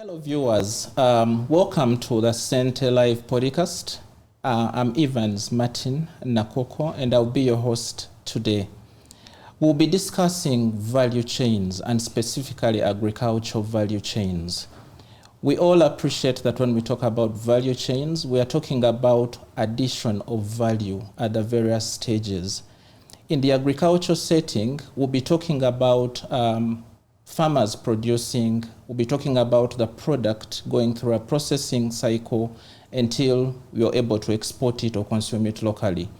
Hello viewers, welcome to the CenteLive Podcast. I'm Evans Martin Nakhokho and I'll be your host today. We'll be discussing value chains and specifically agricultural value chains. We all appreciate that when we talk about value chains, we are talking about addition of value at the various stages. In the agricultural setting, we'll be talking about farmers producing, we'll be talking about the product going through a processing cycle until we are able to export it or consume it locally.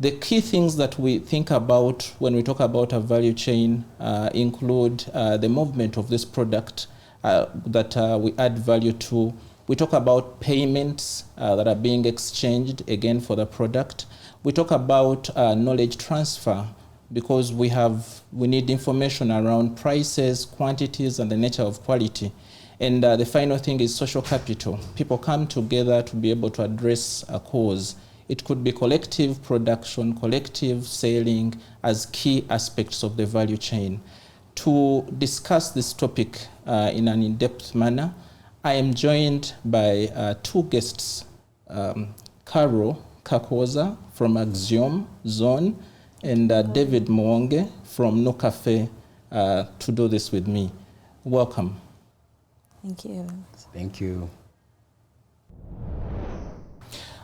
The key things that we think about when we talk about a value chain include the movement of this product that we add value to. We talk about payments that are being exchanged again for the product. We talk about knowledge transfer, because we need information around prices, quantities, and the nature of quality. And the final thing is social capital. People come together to be able to address a cause. It could be collective production, collective selling as key aspects of the value chain. To discuss this topic in an in-depth manner, I am joined by two guests, Carol Kakooza from Axiom Zorn, and David Muwonge from Nucafe to do this with me. Welcome. Thank you. Thank you.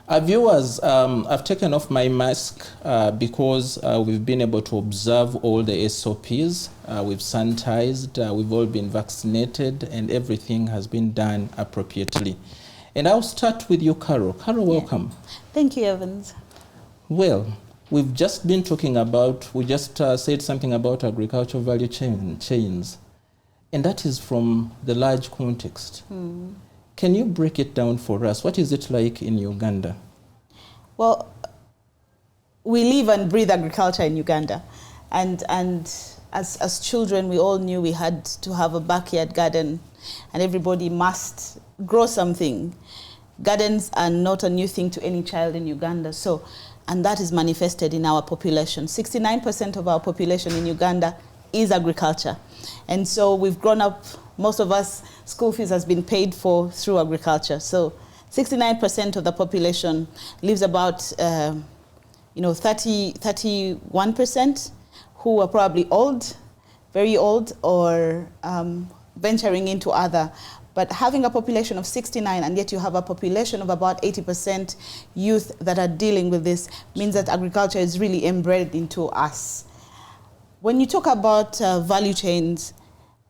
Viewers, I've taken off my mask because we've been able to observe all the SOPs. We've sanitized, we've all been vaccinated, and everything has been done appropriately. And I'll start with you, Carol. Carol, welcome. Thank you, Evans. Well, we've just been talking about, we just said something about agricultural value chains, and that is from the large context. Can you break it down for us? What is it like in Uganda? Well, we live and breathe agriculture in Uganda. And as children, we all knew we had to have a backyard garden and everybody must grow something. Gardens are not a new thing to any child in Uganda. And that is manifested in our population. 69% of our population in Uganda is agriculture. And so we've grown up, most of us, school fees has been paid for through agriculture. So 69% of the population lives about 31% who are probably old, very old, or venturing into other. But having a population of 69 and yet you have a population of about 80% youth that are dealing with this means that agriculture is really embedded into us. When you talk about value chains,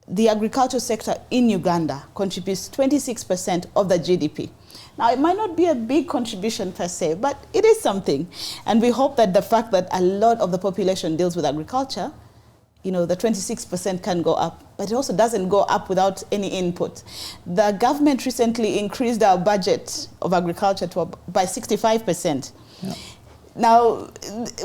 the agriculture sector in Uganda contributes 26% of the GDP. Now, it might not be a big contribution per se, but it is something. And we hope that the fact that a lot of the population deals with agriculture, the 26% can go up, but it also doesn't go up without any input. The government recently increased our budget of agriculture by 65%. Yeah. Now,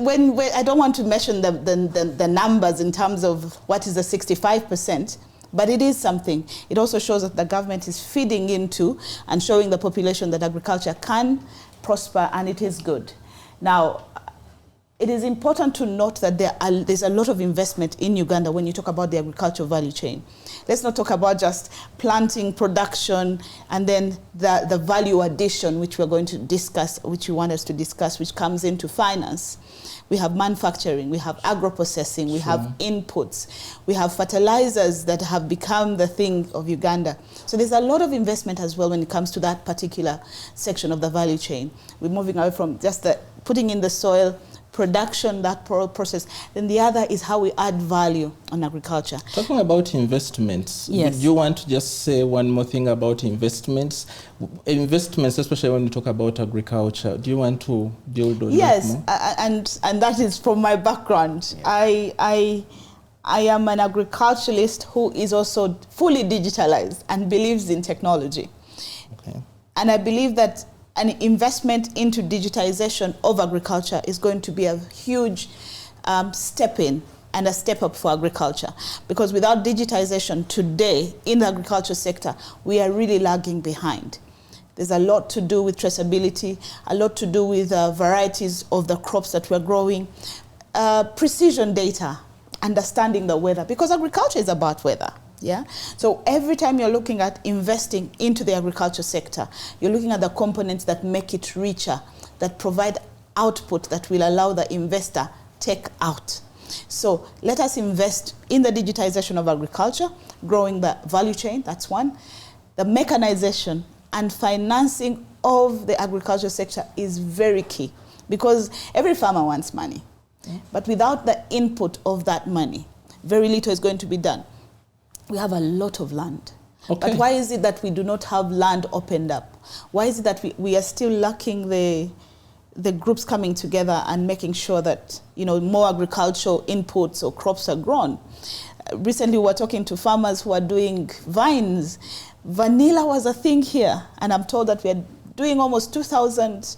when I don't want to mention the numbers in terms of what is the 65%, but it is something. It also shows that the government is feeding into and showing the population that agriculture can prosper and it is good. Now, it is important to note that there's a lot of investment in Uganda when you talk about the agricultural value chain. Let's not talk about just planting, production, and then the value addition, which we're going to discuss, which you want us to discuss, which comes into finance. We have manufacturing, we have agro-processing, we have inputs, we have fertilizers that have become the thing of Uganda. So there's a lot of investment as well when it comes to that particular section of the value chain. We're moving away from just putting in the soil, production, that process. Then the other is how we add value on agriculture. Talking about investments, yes. Do you want to just say one more thing about investments? Investments, especially when you talk about agriculture, do you want to build on that more? Yes, and that is from my background. Yeah. I am an agriculturalist who is also fully digitalized and believes in technology. Okay. And I believe that an investment into digitization of agriculture is going to be a huge step in and a step up for agriculture. Because without digitization today in the agriculture sector, we are really lagging behind. There's a lot to do with traceability, a lot to do with varieties of the crops that we're growing, precision data, understanding the weather, because agriculture is about weather. Yeah. So every time you're looking at investing into the agriculture sector, you're looking at the components that make it richer, that provide output that will allow the investor take out. So let us invest in the digitization of agriculture, growing the value chain, that's one. The mechanization and financing of the agriculture sector is very key, because every farmer wants money. But without the input of that money, very little is going to be done. We have a lot of land. Okay. But why is it that we do not have land opened up? Why is it that we are still lacking the groups coming together and making sure that, you know, more agricultural inputs or crops are grown? Recently, we were talking to farmers who are doing vines. Vanilla was a thing here, and I'm told that we are doing almost 2,000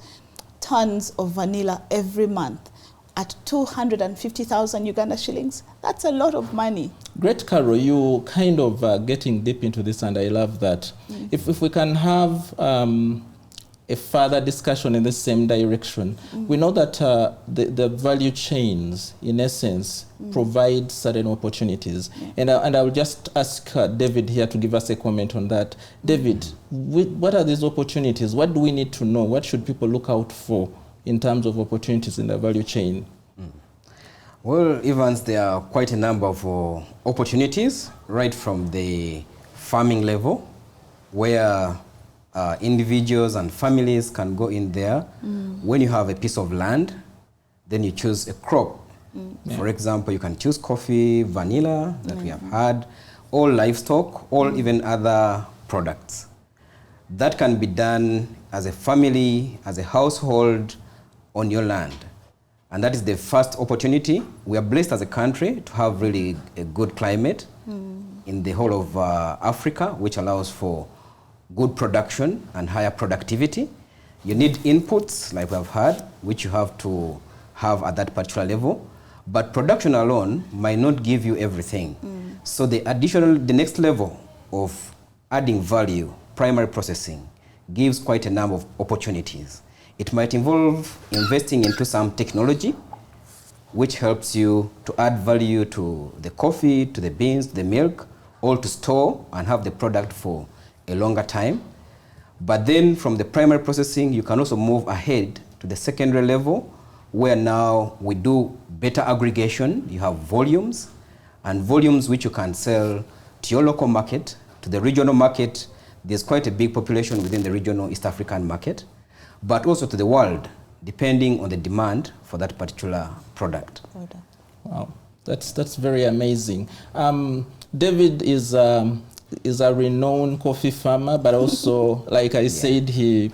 tons of vanilla every month at 250,000 Uganda shillings. That's a lot of money. Great, Carol. You kind of getting deep into this, and I love that. If we can have a further discussion in the same direction, we know that the value chains, in essence, provide certain opportunities. And I will just ask David here to give us a comment on that. David, what are these opportunities? What do we need to know? What should people look out for in terms of opportunities in the value chain? Well, Evans, there are quite a number of opportunities, right from the farming level, where individuals and families can go in there. When you have a piece of land, then you choose a crop. For example, you can choose coffee, vanilla that we have had, or livestock, or even other products. That can be done as a family, as a household, on your land. And that is the first opportunity. We are blessed as a country to have really a good climate in the whole of Africa, which allows for good production and higher productivity. You need inputs, like we have had, which you have to have at that particular level. But production alone might not give you everything. So the next level of adding value, primary processing, gives quite a number of opportunities. It might involve investing into some technology, which helps you to add value to the coffee, to the beans, to the milk, or to store and have the product for a longer time. But then from the primary processing, you can also move ahead to the secondary level, where now we do better aggregation. You have volumes, and volumes which you can sell to your local market, to the regional market. There's quite a big population within the regional East African market, but also to the world, depending on the demand for that particular product. Wow, that's very amazing. David is a renowned coffee farmer, but also, like I said, he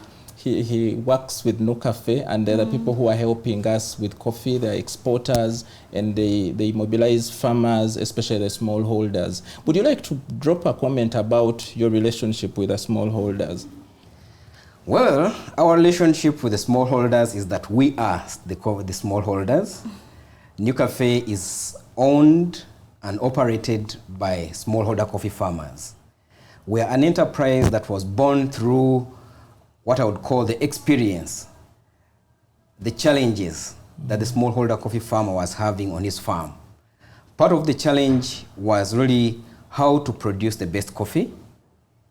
works with Nucafe, and there are people who are helping us with coffee. They're exporters, and they mobilize farmers, especially the smallholders. Would you like to drop a comment about your relationship with the smallholders? Well, our relationship with the smallholders is that we are the smallholders. Nucafe is owned and operated by smallholder coffee farmers. We are an enterprise that was born through what I would call the experience, the challenges that the smallholder coffee farmer was having on his farm. Part of the challenge was really how to produce the best coffee,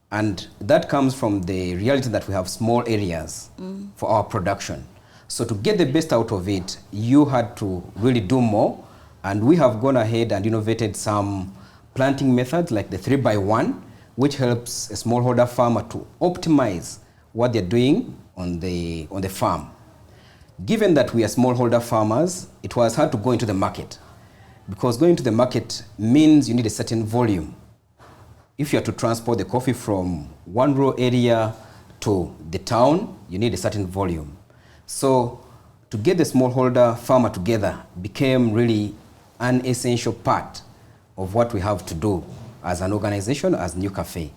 and that comes from the reality that we have small areas for our production. So to get the best out of it, you had to really do more, and we have gone ahead and innovated some planting methods like the 3x1, which helps a smallholder farmer to optimize what they're doing on the farm. Given that we are smallholder farmers, it was hard to go into the market, because going to the market means you need a certain volume. If you are to transport the coffee from one rural area to the town, you need a certain volume. So to get the smallholder farmer together became really an essential part of what we have to do as an organization, as Nucafe.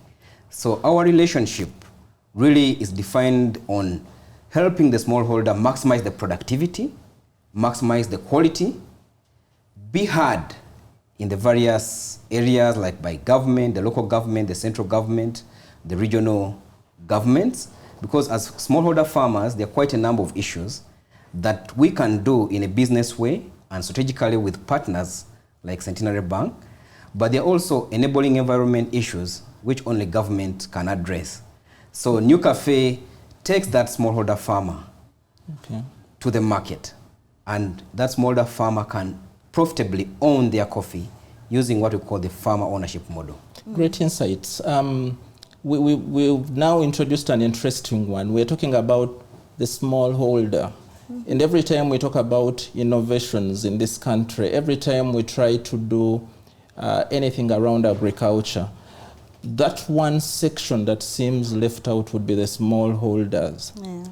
So our relationship really is defined on helping the smallholder maximize the productivity, maximize the quality, be heard in the various areas, like by government, the local government, the central government, the regional governments, because as smallholder farmers, there are quite a number of issues that we can do in a business way and strategically with partners like Centenary Bank. but there are also enabling environment issues which only government can address. So Nucafe takes that smallholder farmer to the market, and that smallholder farmer can profitably own their coffee using what we call the farmer ownership model. Great insights. We've now introduced an interesting one. We're talking about the smallholder. And every time we talk about innovations in this country, every time we try to do anything around agriculture, that one section that seems left out would be the smallholders. Yeah.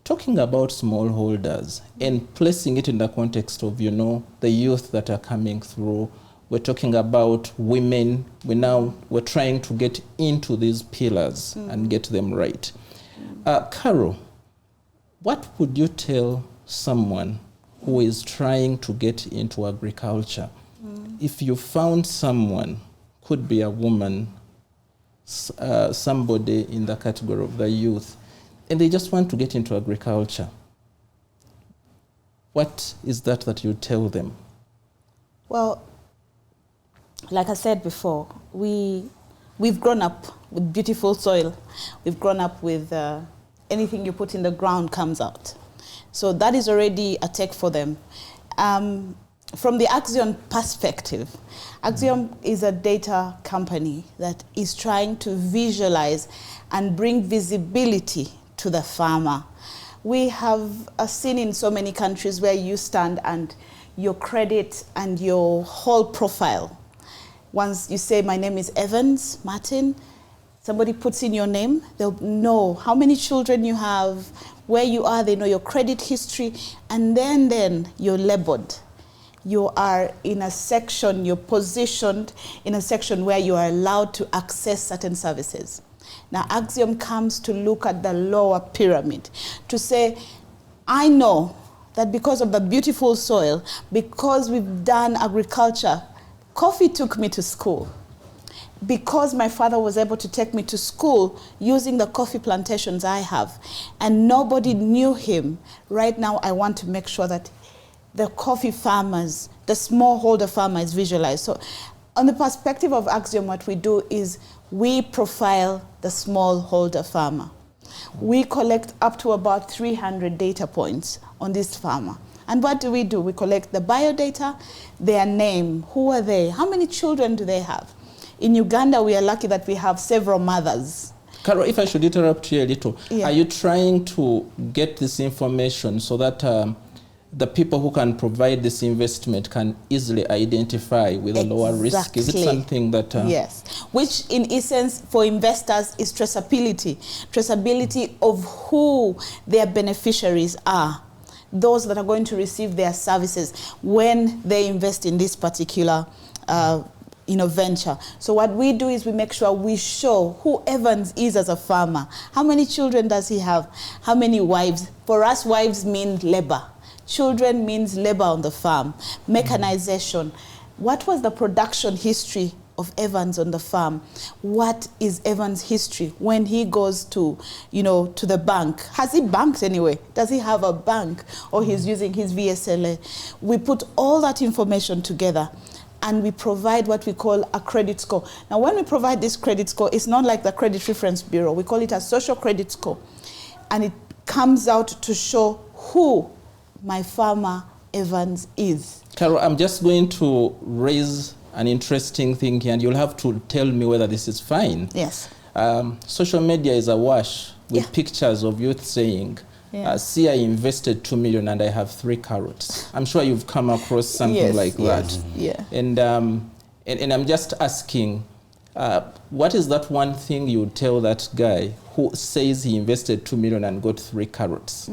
Talking about smallholders and placing it in the context of, the youth that are coming through, we're talking about women. We're trying to get into these pillars and get them right. Carol, what would you tell someone who is trying to get into agriculture? If you found someone, could be a woman, somebody in the category of the youth, and they just want to get into agriculture, what is that you tell them? Well, like I said before, we've grown up with beautiful soil. We've grown up with anything you put in the ground comes out. So that is already a tech for them. From the Axiom perspective, Axiom is a data company that is trying to visualize and bring visibility to the farmer. We have seen in so many countries where you stand and your credit and your whole profile. Once you say, my name is Evans Martin, somebody puts in your name, they'll know how many children you have, where you are, they know your credit history, and then you're labeled. You are in a section, you're positioned in a section where you are allowed to access certain services. Now, Axiom comes to look at the lower pyramid to say, I know that because of the beautiful soil, because we've done agriculture, coffee took me to school. Because my father was able to take me to school using the coffee plantations I have, and nobody knew him, right now I want to make sure that the coffee farmers, the smallholder farmer is visualized. So on the perspective of Axiom, what we do is we profile the smallholder farmer. We collect up to about 300 data points on this farmer. And what do? We collect the biodata, their name, who are they, how many children do they have? In Uganda, we are lucky that we have several mothers. Carol, if I should interrupt you a little, are you trying to get this information so that the people who can provide this investment can easily identify with a lower risk? Is it something that... Yes, which in essence for investors is traceability. Traceability of who their beneficiaries are, those that are going to receive their services when they invest in this particular venture. So what we do is we make sure we show who Evans is as a farmer. How many children does he have? How many wives? For us, wives mean labor. Children means labor on the farm, mechanization. What was the production history of Evans on the farm? What is Evans' history when he goes to the bank? Has he banked anyway? Does he have a bank, or he's using his VSLA? We put all that information together and we provide what we call a credit score. Now, when we provide this credit score, it's not like the Credit Reference Bureau. We call it a social credit score. And it comes out to show who my farmer Evans is. Carol, I'm just going to raise an interesting thing here, and you'll have to tell me whether this is fine. Yes. Social media is awash with pictures of youth saying, see, I invested 2 million and I have 3 carrots. I'm sure you've come across something like that. Yeah. And I'm just asking, what is that one thing you would tell that guy who says he invested 2 million and got 3 carrots?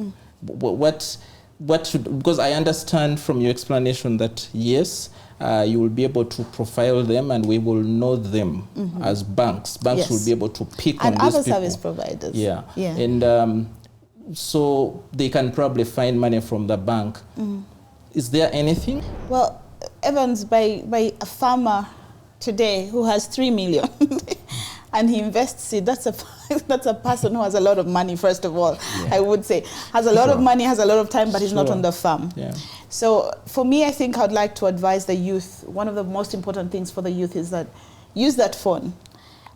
What should, because I understand from your explanation that yes, you will be able to profile them and we will know them as banks. Banks will be able to pick on these people. And other service providers. Yeah. And so they can probably find money from the bank. Is there anything? Well, Evans, by a farmer today who has 3 million, and he invests it, that's a person who has a lot of money, first of all, I would say. Has a lot of money, has a lot of time, but he's not on the farm. Yeah. So for me, I think I'd like to advise the youth, one of the most important things for the youth is that use that phone,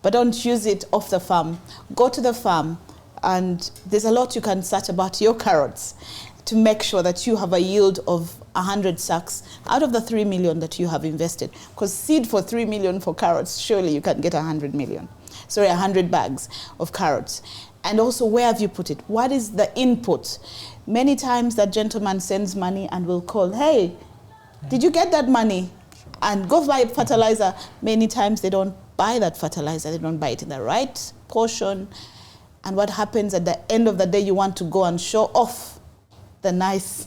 but don't use it off the farm. Go to the farm, and there's a lot you can search about your carrots to make sure that you have a yield of 100 sacks out of the 3 million that you have invested. Because seed for 3 million for carrots, surely you can get 100 bags of carrots. And also, where have you put it? What is the input? Many times that gentleman sends money and will call, hey, did you get that money? And go buy fertilizer. Many times they don't buy that fertilizer. They don't buy it in the right portion. And what happens at the end of the day, you want to go and show off the nice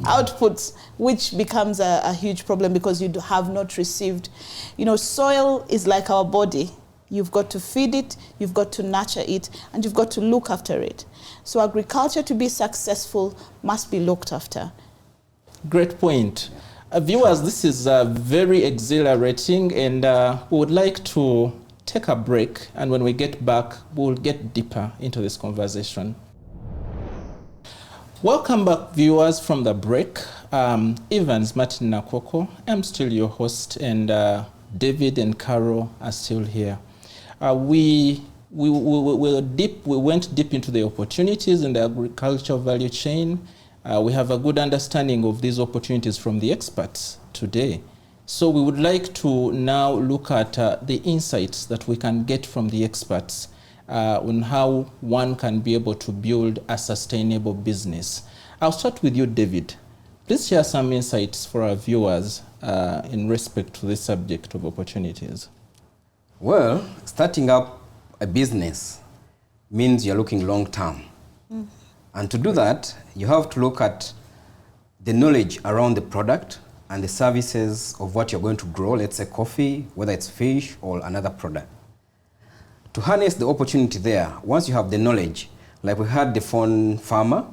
outputs, which becomes a huge problem because you have not received. Soil is like our body. You've got to feed it, you've got to nurture it, and you've got to look after it. So agriculture, to be successful, must be looked after. Great point. Viewers, this is very exhilarating, and we would like to take a break, and when we get back, we'll get deeper into this conversation. Welcome back, viewers, from the break. Evans Martin Nakhokho, I'm still your host, and David and Carol are still here. We went deep into the opportunities in the agricultural value chain. We have a good understanding of these opportunities from the experts today. So we would like to now look at the insights that we can get from the experts on how one can be able to build a sustainable business. I'll start with you, David. Please share some insights for our viewers in respect to this subject of opportunities. Well, starting up a business means you're looking long term. And to do that, you have to look at the knowledge around the product and the services of what you're going to grow, let's say coffee, whether it's fish or another product. To harness the opportunity there, once you have the knowledge, like we had the phone farmer,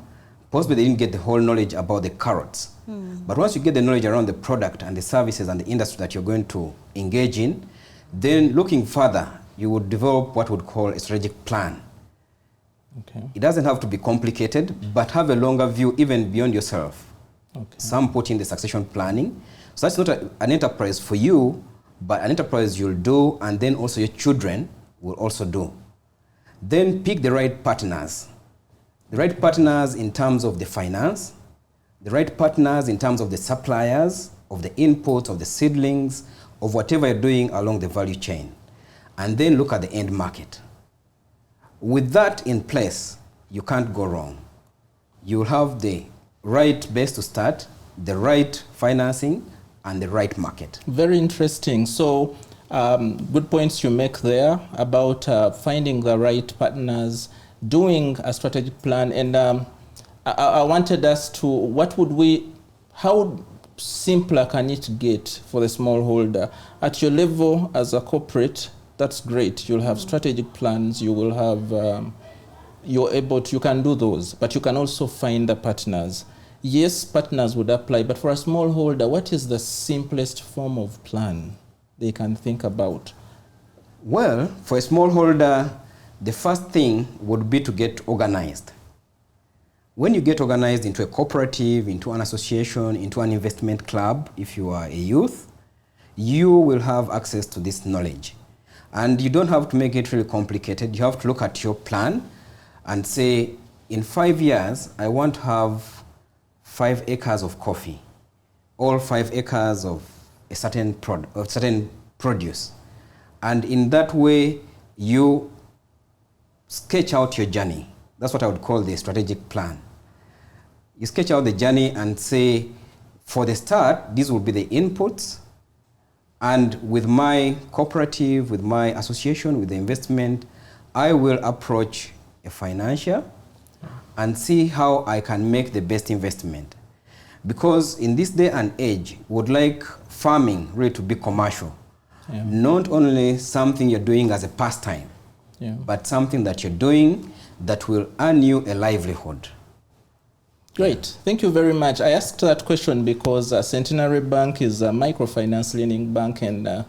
possibly they didn't get the whole knowledge about the carrots. But once you get the knowledge around the product and the services and the industry that you're going to engage in, then looking further, you would develop what we would call a strategic plan. Okay. It doesn't have to be complicated, but have a longer view even beyond yourself. Okay. Some put in the succession planning. So that's not an enterprise for you, but an enterprise you'll do, and then also your children will also do. Then pick the right partners. The right partners in terms of the finance, the right partners in terms of the suppliers, of the inputs, of the seedlings, of whatever you're doing along the value chain. And then look at the end market. With that in place, you can't go wrong. You'll have the right base to start, the right financing, and the right market. Very interesting. So, good points you make there about finding the right partners, doing a strategic plan, and I wanted us to, how simpler can it get for the smallholder? At your level as a corporate, that's great. You'll have strategic plans, you will have, you can do those, but you can also find the partners. Yes, partners would apply, but for a smallholder, what is the simplest form of plan they can think about? Well, for a smallholder, the first thing would be to get organized. When you get organized into a cooperative, into an association, into an investment club, if you are a youth, you will have access to this knowledge. And you don't have to make it really complicated. You have to look at your plan and say, in 5 years, I want to have 5 acres of coffee, all 5 acres of a certain produce. And in that way, you sketch out your journey. That's what I would call the strategic plan. You sketch out the journey and say, for the start, these will be the inputs. And with my cooperative, with my association, with the investment, I will approach a financier and see how I can make the best investment. Because in this day and age, we would like farming really to be commercial. Yeah. Not only something you're doing as a pastime, but something that you're doing that will earn you a livelihood. Great. Thank you very much. I asked that question because Centenary Bank is a microfinance lending bank, and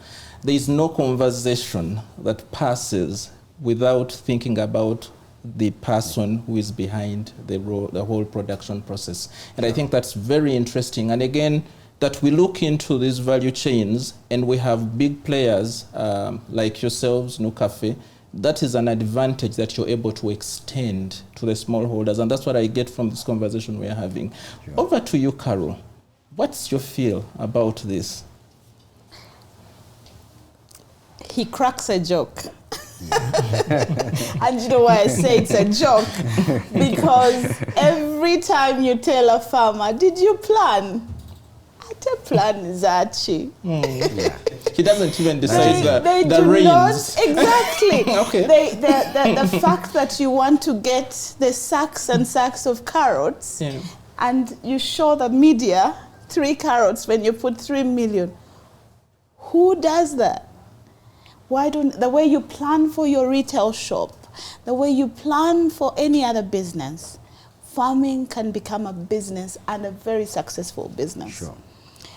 there is no conversation that passes without thinking about the person who is behind the whole production process. And I think that's very interesting. And again, that we look into these value chains and we have big players like yourselves, Nucafe. That is an advantage that you're able to extend to the smallholders. And that's what I get from this conversation we're having. Sure. Over to you, Carol. What's your feel about this? He cracks a joke. And you know why I say it's a joke? Because every time you tell a farmer, did you plan? I don't plan Zachi. Yeah. He doesn't even decide the reins. Not, exactly. Okay. The fact that you want to get the sacks and sacks of carrots, and you show the media 3 carrots when you put 3 million. Who does that? Why don't the way you plan for your retail shop, the way you plan for any other business, farming can become a business and a very successful business. Sure.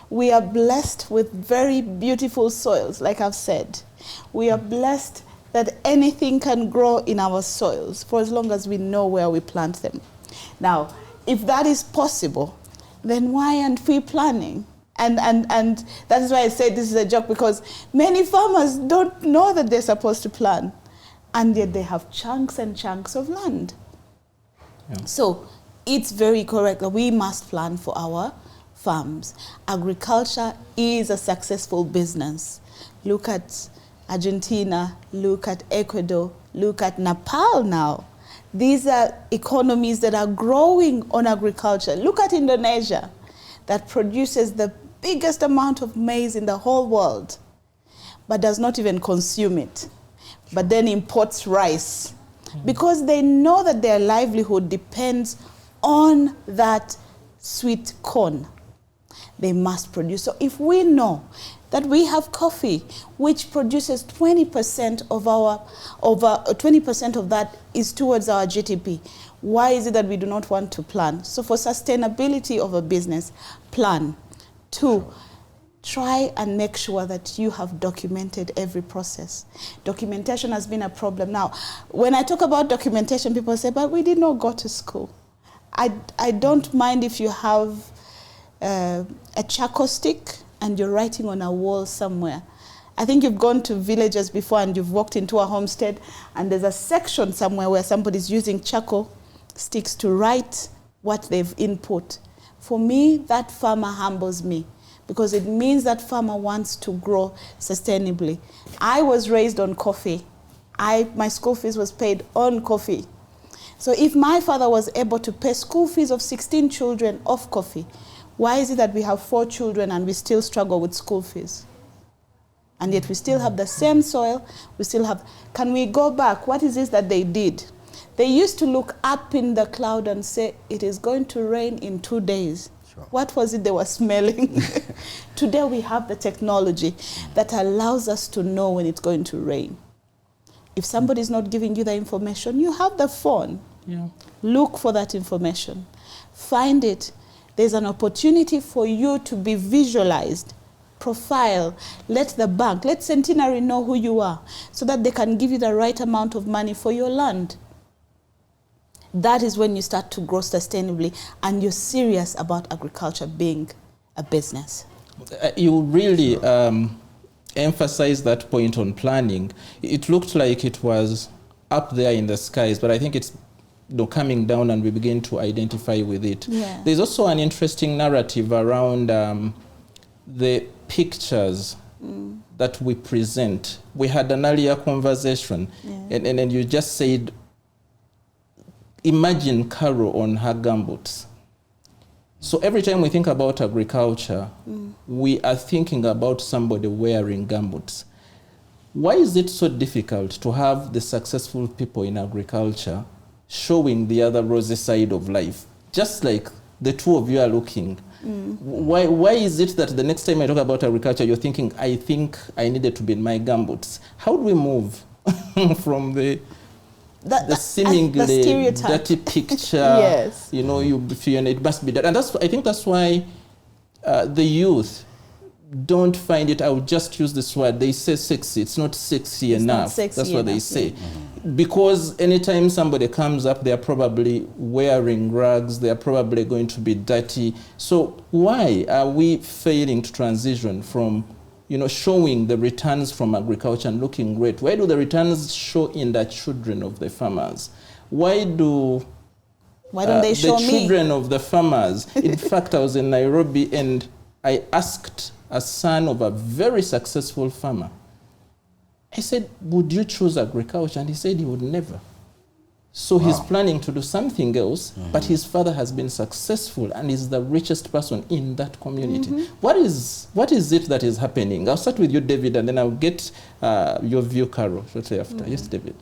We are blessed with very beautiful soils, like I've said. We are blessed that anything can grow in our soils for as long as we know where we plant them. Now, if that is possible, then why aren't we planning? And that is why I say this is a joke, because many farmers don't know that they're supposed to plan, and yet they have chunks and chunks of land. Yeah. So it's very correct that we must plan for our farms. Agriculture is a successful business. Look at Argentina, look at Ecuador, look at Nepal now. These are economies that are growing on agriculture. Look at Indonesia, that produces the biggest amount of maize in the whole world, but does not even consume it, but then imports rice, because they know that their livelihood depends on that sweet corn. They must produce. So if we know that we have coffee, which produces 20% of 20% of that is towards our GDP, why is it that we do not want to plan? So for sustainability of a business, plan. 2, try and make sure that you have documented every process. Documentation has been a problem. Now, when I talk about documentation, people say, but we did not go to school. I don't mind if you have a charcoal stick and you're writing on a wall somewhere. I think you've gone to villages before and you've walked into a homestead and there's a section somewhere where somebody's using charcoal sticks to write what they've input. For me, that farmer humbles me, because it means that farmer wants to grow sustainably. I was raised on coffee. My school fees was paid on coffee. So if my father was able to pay school fees of 16 children off coffee, why is it that we have 4 children and we still struggle with school fees? And yet we still have the same soil, we still have... Can we go back? What is this that they did? They used to look up in the cloud and say, it is going to rain in 2 days. Sure. What was it they were smelling? Today we have the technology that allows us to know when it's going to rain. If somebody's not giving you the information, you have the phone. Yeah. Look for that information. Find it. There's an opportunity for you to be visualized. Profile. Let the bank, let Centenary know who you are, so that they can give you the right amount of money for your land. That is when you start to grow sustainably and you're serious about agriculture being a business. You really emphasize that point on planning. It looked like it was up there in the skies, but I think it's coming down and we begin to identify with it. Yeah. There's also an interesting narrative around the pictures that we present. We had an earlier conversation, and you just said, imagine Carol on her gumboots. So every time we think about agriculture, we are thinking about somebody wearing gumboots. Why is it so difficult to have the successful people in agriculture showing the other rosy side of life, just like the two of you are looking? Why is it that the next time I talk about agriculture, you're thinking, I think I needed to be in my gumboots? How do we move from the seemingly dirty picture? Yes. You feel it must be that. And I think that's why the youth, don't find it, I would just use this word, they say sexy. It's not sexy enough. That's what they say. Because anytime somebody comes up, they're probably wearing rags, they're probably going to be dirty. So why are we failing to transition from, showing the returns from agriculture and looking great? Why do the returns show in the children of the farmers? Why don't they show the children of the farmers? In fact, I was in Nairobi and I asked a son of a very successful farmer. I said, would you choose agriculture? And he said he would never. So he's planning to do something else, but his father has been successful and is the richest person in that community. What is it that is happening? I'll start with you, David, and then I'll get your view, Carol, shortly after. Yes, David.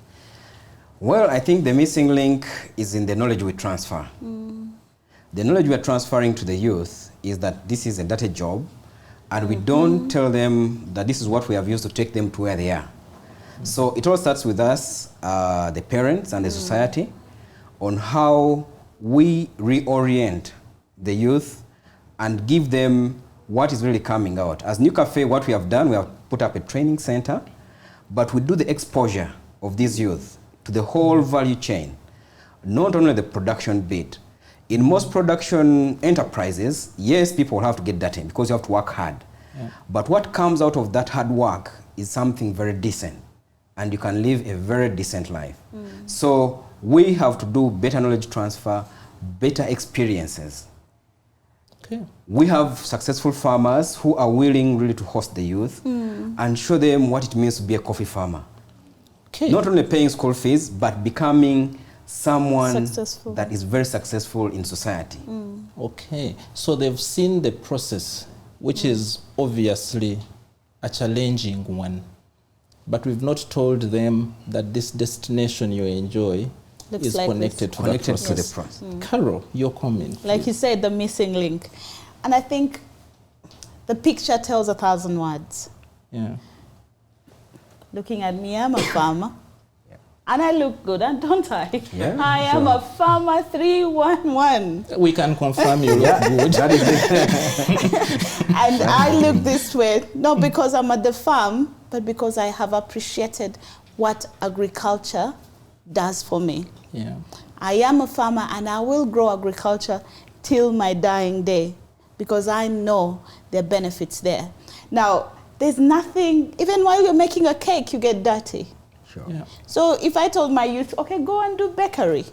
Well, I think the missing link is in the knowledge we transfer. The knowledge we are transferring to the youth is that this is a dirty job, and we don't tell them that this is what we have used to take them to where they are. So it all starts with us, the parents and the society, on how we reorient the youth and give them what is really coming out. As Nucafe, what we have done, we have put up a training center, but we do the exposure of these youth to the whole value chain, not only the production bit. In most production enterprises, yes, people have to get dirty because you have to work hard. But what comes out of that hard work is something very decent, and you can live a very decent life. So we have to do better knowledge transfer, better experiences. We have successful farmers who are willing really to host the youth and show them what it means to be a coffee farmer. Not only paying school fees, but becoming someone that is very successful in society. So they've seen the process, which is obviously a challenging one, but we've not told them that this destination you enjoy is connected to the process. Carol, your comment. Like you said, the missing link. And I think the picture tells 1,000 words. Looking at me, I'm a farmer. And I look good, don't I? I am a farmer 311. We can confirm you look good. That is it. And I look this way, not because I'm at the farm, but because I have appreciated what agriculture does for me. I am a farmer and I will grow agriculture till my dying day because I know there are benefits there. Now, there's nothing, even while you're making a cake, you get dirty. So if I told my youth, okay, go and do bakery.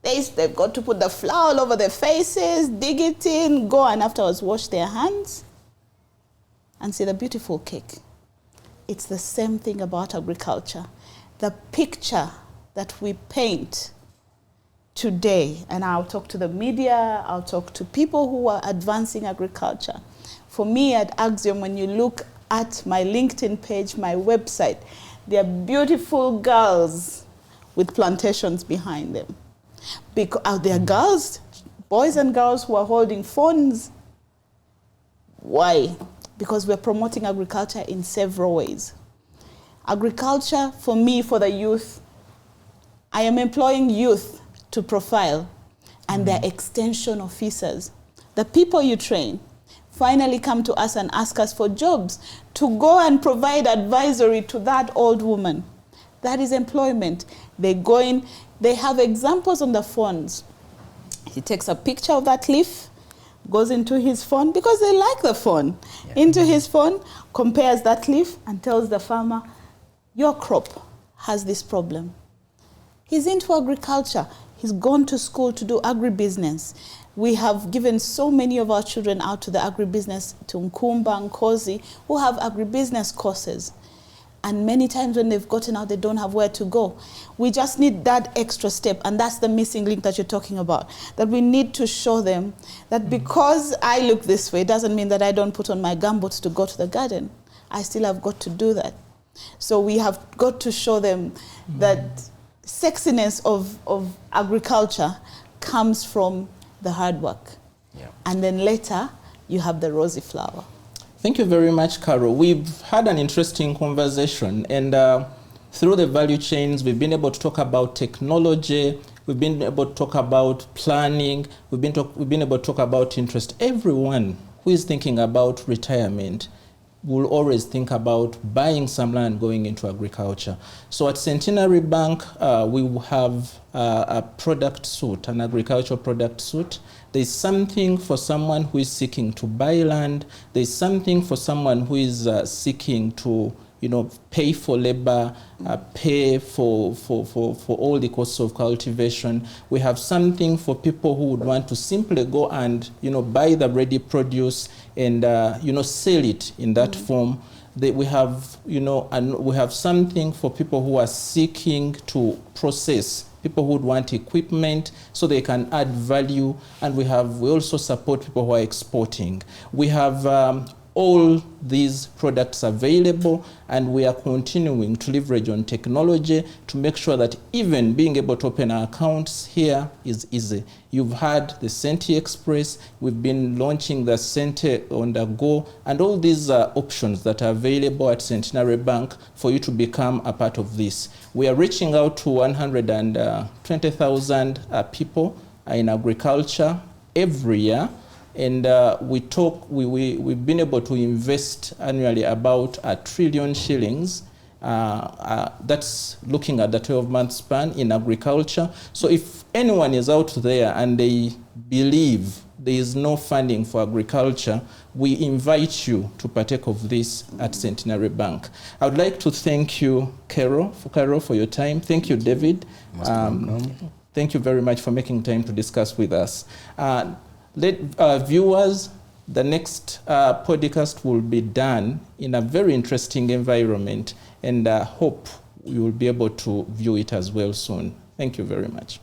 They've got to put the flour all over their faces, dig it in, go and afterwards wash their hands and see the beautiful cake. It's the same thing about agriculture. The picture that we paint today, and I'll talk to the media, I'll talk to people who are advancing agriculture. For me at Axiom, when you look at my LinkedIn page, my website, they are beautiful girls with plantations behind them. Because they are girls, boys and girls who are holding phones. Why? Because we're promoting agriculture in several ways. Agriculture, for me, for the youth, I am employing youth to profile, and they're extension officers. The people you train finally come to us and ask us for jobs to go and provide advisory to that old woman. That is employment. They go in, they have examples on the phones. He takes a picture of that leaf, goes into his phone, because they like the phone, into his phone, compares that leaf and tells the farmer, your crop has this problem. He's into agriculture. He's gone to school to do agribusiness. We have given so many of our children out to the agribusiness, to Nkumba and Kozi, who have agribusiness courses. And many times when they've gotten out, they don't have where to go. We just need that extra step, and that's the missing link that you're talking about, that we need to show them that because I look this way doesn't mean that I don't put on my gumboots to go to the garden. I still have got to do that. So we have got to show them that sexiness of agriculture comes from the hard work. And then later, you have the rosy flower. Thank you very much, Carol. We've had an interesting conversation, and through the value chains, we've been able to talk about technology, we've been able to talk about planning, we've been able to talk about interest. Everyone who is thinking about retirement will always think about buying some land, going into agriculture. So at Centenary Bank, we will have a product suite, an agricultural product suite. There's something for someone who is seeking to buy land. There's something for someone who is seeking to pay for labor, pay for all the costs of cultivation. We have something for people who would want to simply go and, buy the ready produce and, sell it in that form. We have, and we have something for people who are seeking to process, people who would want equipment so they can add value. And we also support people who are exporting. We have all these products available, and we are continuing to leverage on technology to make sure that even being able to open our accounts here is easy. You've had the Centi Express, we've been launching the Centi on the go, and all these options that are available at Centenary Bank for you to become a part of this. We are reaching out to 120,000 people in agriculture every year. And we've been able to invest annually about 1 trillion shillings. That's looking at the 12-month span in agriculture. So if anyone is out there and they believe there is no funding for agriculture, we invite you to partake of this at Centenary Bank. I would like to thank you, Carol, for your time. Thank you, David. Thank you very much for making time to discuss with us. Viewers, the next podcast will be done in a very interesting environment, and I hope you will be able to view it as well soon. Thank you very much.